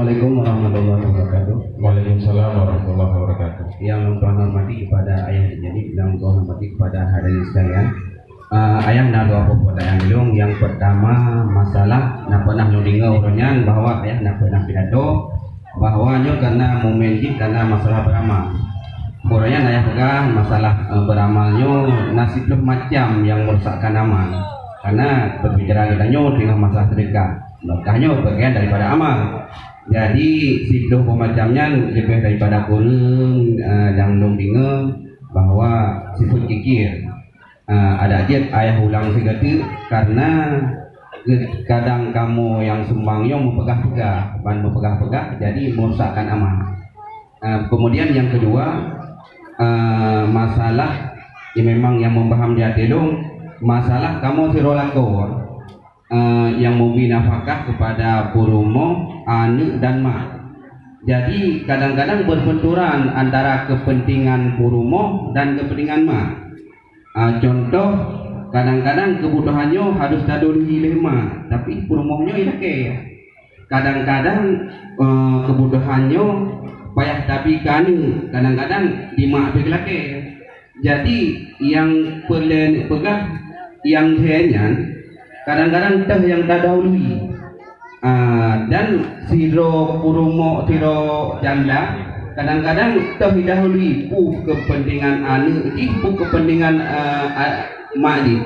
Assalamualaikum warahmatullahi wabarakatuh. Waalaikumsalam warahmatullahi wabarakatuh. Yang Tuhan hormati kepada ayah jadi yang Tuhan hormati kepada hadirin sekalian. Ayah nak doa kepada yang belum. Yang pertama masalah nak pernah nudinga uronyan bahwa ayah nak pernah pidato bahwanya karena momentik karena masalah beramal. Uronyan ayah pegang masalah beramalnya nasib macam yang merusakkan amal. Karena berbicara katanya dengan masalah sedekah. Makanya bagian daripada amal. Jadi sidoh pemacamnya lebih daripada kuning yang nungdinga bahwa sifat kikir. Ada aja ayah ulang segala karena kadang kamu yang sumbangnya mempegang-pegang jadi merusakkan amal. Kemudian yang kedua masalah memang yang membaham dia telung masalah kamu sirolakor yang memberi nafkah kepada purumo, anak dan mak. Jadi kadang-kadang berbenturan antara kepentingan purumo dan kepentingan mak. Contoh kadang-kadang kebutuhannya harus daduri lima, tapi purumohnya ilake. Kadang-kadang kebutuhannya payah tapi kanu, kadang-kadang dimak beglake. Jadi yang pegang yang henyan kadang-kadang teh yang tak dahului dan siro purumo siro janda kadang-kadang teh dahului kepentingan anak pu kepentingan mak di.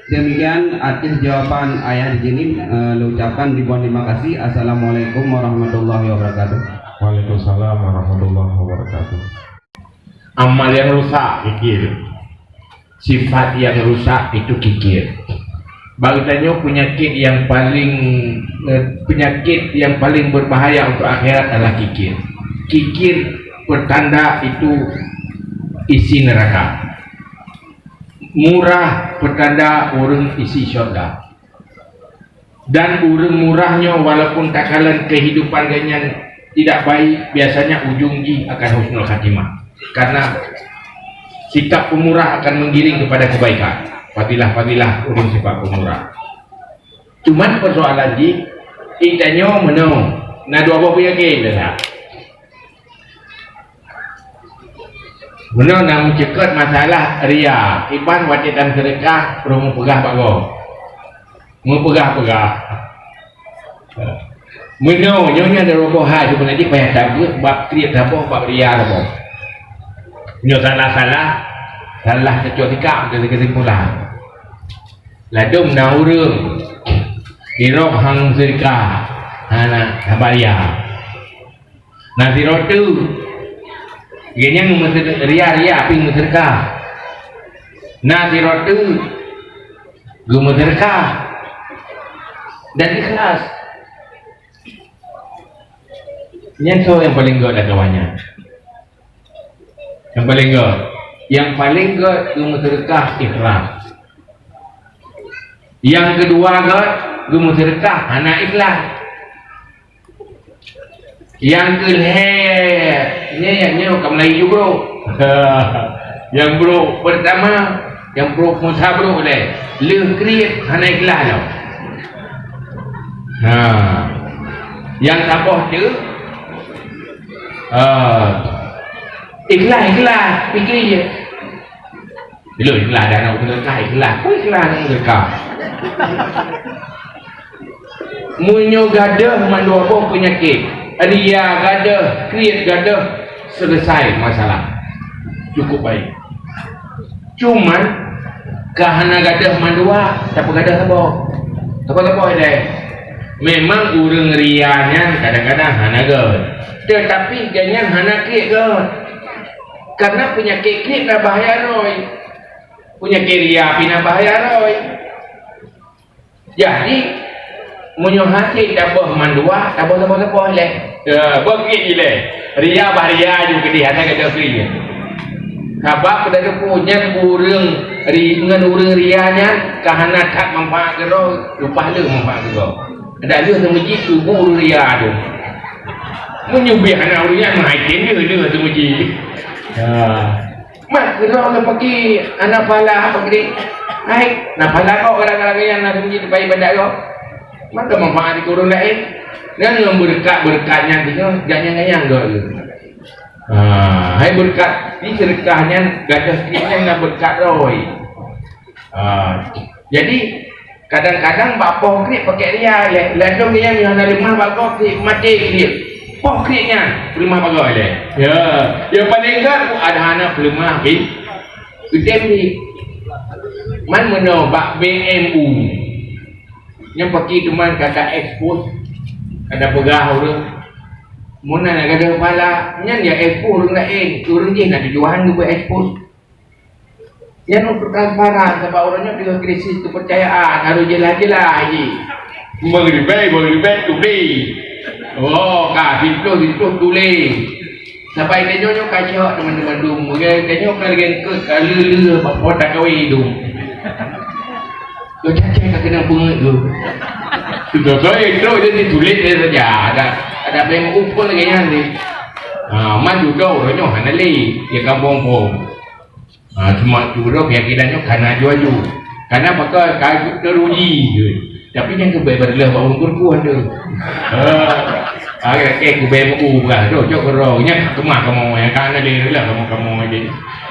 Demikian artis jawaban ayah di sini. Ucapkan ribuan terima kasih. Assalamualaikum warahmatullahi wabarakatuh. Waalaikumsalam warahmatullahi wabarakatuh. Amal yang rusak kikir, sifat yang rusak itu kikir. Bahasanya penyakit yang paling berbahaya untuk akhirat adalah kikir. Kikir pertanda itu isi neraka. Murah pertanda orang isi syurga. Dan orang murahnya walaupun takalan kehidupan ganyan tidak baik, biasanya ujungnya akan husnul khatimah. Karena sikap pemurah akan menggiring kepada kebaikan. Fadilah orang sifat pemurah. Cuman persoalan di itanya menang. Nah dua apa punya game dah. Menang nak mencekat masalah ria. Iban wajiban sedekah perlu pegah bago. Mempegah. Menang nyonya ada roboh hal cuma nanti payah cabut bab kriat apa bab ria apa. Nyo salah kecuali dari kesimpulan. Ladum naurung dirok hang sedekah anak habaria nanti rotu genya ria ping sedekah nanti rotu gumu sedekah dan ikhlas nyentuh yang paling god agawanya yang paling god gumu sedekah ikhlas. Yang kedua God gumu sedekah anak ikhlas. Yang kelihnya kamu lagi bro. Yang bro pertama yang bro musa bro boleh le create anak ikhlas lo. Yang tambah tu ikhlas fikir je. Bila ikhlas dah nak sedekah ikhlas nak sedekah. Munyo gadah mandu apa penyakit ria gadah create gadah selesai masalah cukup baik. Cuman kahana gadah mandua tak gadah apa deh. Memang urang rianya kadang-kadang hana gad, tetapi ganyan hana create gad. Karena penyakit create dah bahaya roy, penyakit ria pina bahaya roy. Jadi menyohati tabah mandua tabah leh bagi le ria bahaya juga di hati kita free kabak pada punya urang dengan urang rianya kahana tak manfaat gero lupa le manfaat gero ada le temuji tubuh ria tu menyubih anak urangnya maikin dia temuji mak gero le pergi anak pala pergi naik, nah pada kau kadang-kadang yang nak menjadi baik pada kau, maka manfaat di kurung lain. Dengan berkat-berkatnya kita ganyang-ganyang doa. Hai berkat ni sedekahnya gadah sikitnya nak berkat roy. Jadi kadang-kadang bapa krik pakai dia, ladong dia yang ada rumah bagus krik mati dia. Poh kriknya rumah bagus dia. Ya, yang paling kan ada anak rumah bin. Kita ni man meno bak BMU. Yang pakai teman kata expose ada pegah orang mana nak kata kepala yang dia expose orang lain orang dia nak tujuan dia buat expose yang untuk transparan sebab orangnya dengan krisis kepercayaan harus jelas-jelas je mengribet tulis situ tulis sampai tanya kacau teman-teman dum tanya kalian ke kalau bapak tak kahwin hidung kau cakap tak kena bunga tu sudah saya itu dia ditulis dia saja ada BMU pun lagi yang ni maju kau orangnya hanya li dia kampung pun cuma curok keyakinannya karena juaju karena pakai kayu teruji tapi yang kebebaran orang kurkuan tu ke BMU lah tu cok orangnya kemah kamu yang karena dia lah kamu aja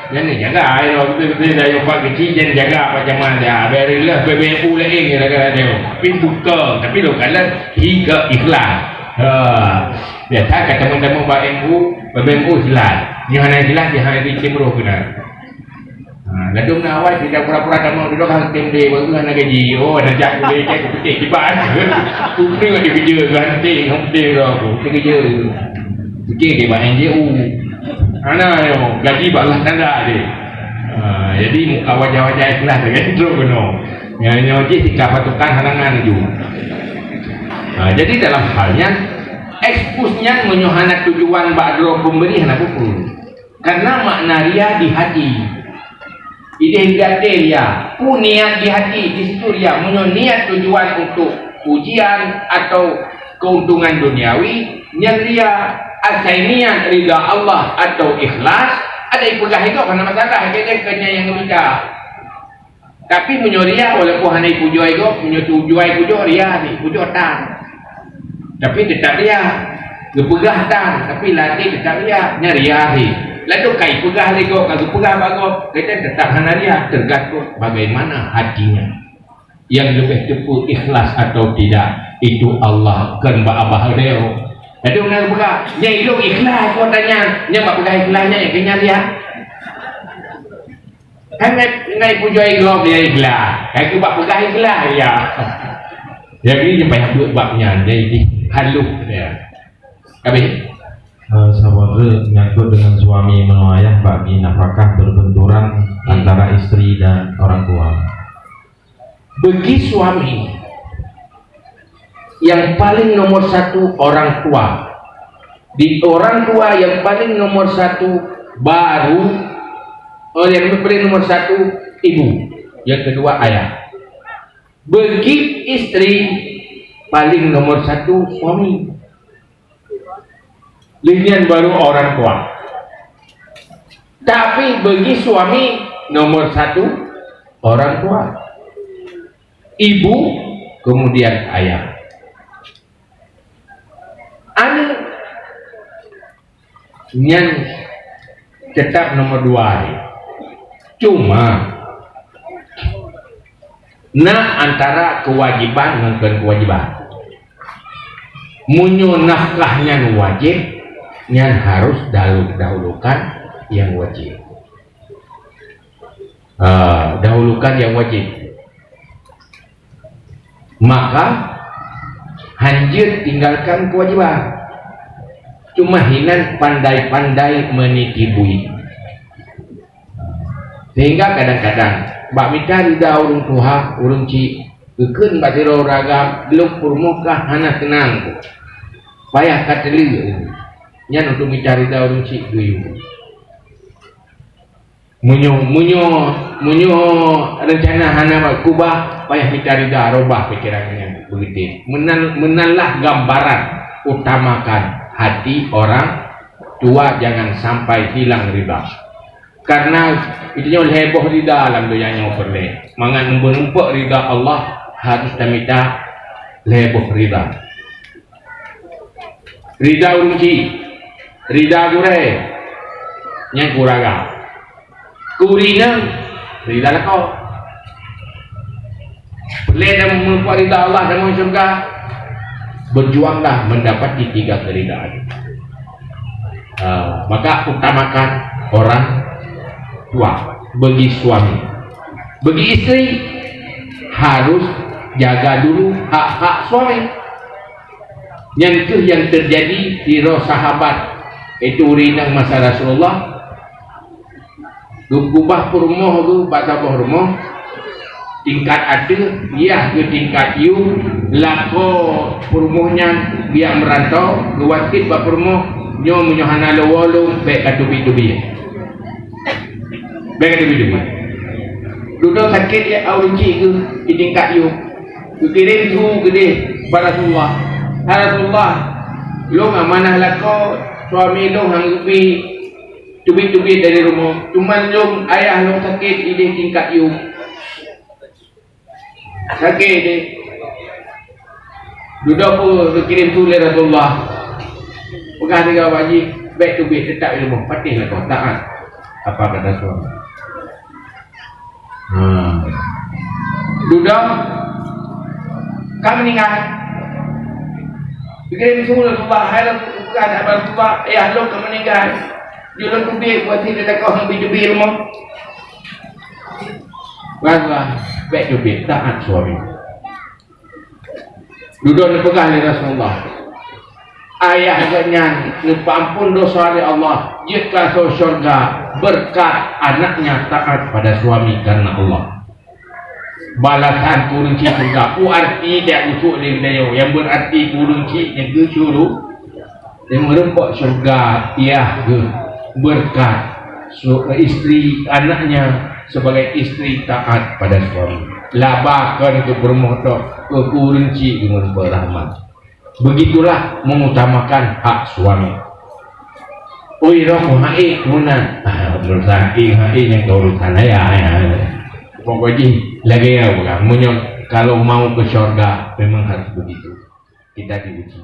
jangan jaga air kita dah buat kecil jangan jaga macam mana biarlah BBMU lain yang ada dia pin buka tapi lo kalau hingga ikhlas biasa kata teman-teman BBMU jelas yang hanya jelas dia hanya di cemro kena gadung awal tidak pura-pura kamu duduk hang tim dia baru nak gaji nak jak boleh cek petik kipas tu dia kerja ganti ganti aku kerja fikir dia buat NGO mana yo gaji balas tanda dia jadi muka wajah-wajah ikhlas kan terus kena yang nyoji sikap patukan halangan tu jadi dalam halnya ekspusnya menyohana tujuan badro pemberi hana pupul karena makna ria di hati ide ria pun niat di hati di situ ria niat tujuan untuk ujian atau keuntungan duniawi yang ria asainian ridha Allah atau ikhlas ada ipegah itu karena masalah kita kena yang minta tapi menyoria walaupun hanya pujuai itu menyutujuai pujuk ria ni pujuk tan tapi tetap ria gepegah tan tapi latih tetap ria nyaria ni lalu kai pegah lego kalau pegah bagus kita tetap hanya ria tergantung bagaimana hatinya yang lebih tepat ikhlas atau tidak itu Allah kan abah dia jadi orang buka, yang hidup ikhlas kau tanya, yang buat buka ikhlasnya yang kena dia. Kan ngai puja ikhlas dia ikhlas, kan tu buat buka ikhlas ya. Jadi sampai habis buatnya, jadi halus dia. Habis. Saudara menyangkut dengan suami menuayah bagi nafkah berbenturan antara istri dan orang tua. Bagi suami yang paling nomor satu orang tua di orang tua yang paling nomor satu baru yang paling nomor satu ibu yang kedua ayah bagi istri paling nomor satu suami linian baru orang tua tapi bagi suami nomor satu orang tua ibu kemudian ayah anu yang tetap nomor dua ni. Cuma antara kewajiban dengan kewajiban munyo nafkahnya wajib yang harus dahulukan yang wajib dahulukan yang wajib maka hancur tinggalkan kewajiban cuma hinan pandai-pandai menitibui sehingga kadang-kadang bak minta rida urung tuha urung ci keun batiro ragam belum purmuka hana tenang payah kateli nyan untuk minta rida urung ci duyu munyo rencana hana kubah payah minta rida robah pikirannya begitu menalah gambaran utamakan hati orang tua jangan sampai hilang riba karena itu heboh rida dalam doanya perle mangan numpuk rida Allah harus minta heboh rida rida urunci rida gure yang kuraga kurina rida lako pelena mempunyai rida Allah dan masuk surga. Berjuanglah mendapati 3 keridaan. Maka utamakan orang tua bagi suami, bagi istri harus jaga dulu hak-hak suami. Yang terjadi di roh sahabat itu rinang masa Rasulullah gubah purmoh tu baca purmoh tingkat ada dia ke tingkat you lako purmohnya dia merantau guwatit ba purmoh nyo menyohana lowolong baik katubi-tubi duduk sakit ya awunci ke di tingkat you kirim tu gede pada Rasulullah lo amanah lako suami lo hanggupi tubi-tubi dari rumah cuman lo ayah lo sakit di tingkat you sakit deh duduk pun kirim tu oleh Rasulullah pegang 3 wajib baik tu baik tetap ilmu patihlah kau taat apa kata suami. Duduk kami meninggal kirim tu Rasulullah hai bukan apa Rasulullah lo kau meninggal jual tu baik buat tidak kau hambi-hambi ilmu Rasulullah baik tu baik taat suami. Duduk ni pegang oleh Rasulullah ayah agaknya ampun dosa oleh Allah jika ke syurga berkat anaknya taat pada suami karena Allah. Balasan kurunci surga arti dia usuk dia yang berarti kurunci yang ke syurga yang merempok syurga ia ke berkat istri anaknya sebagai istri taat pada suami. Labakan ke bermohon ke kurunci dengan berahmat. Begitulah mengutamakan hak suami. Oi roh hai kunan. Menurut saya hai yang urusan ayah. Pokoknya lagi ya bukan. Kalau mau ke syurga memang harus begitu. Kita diuji.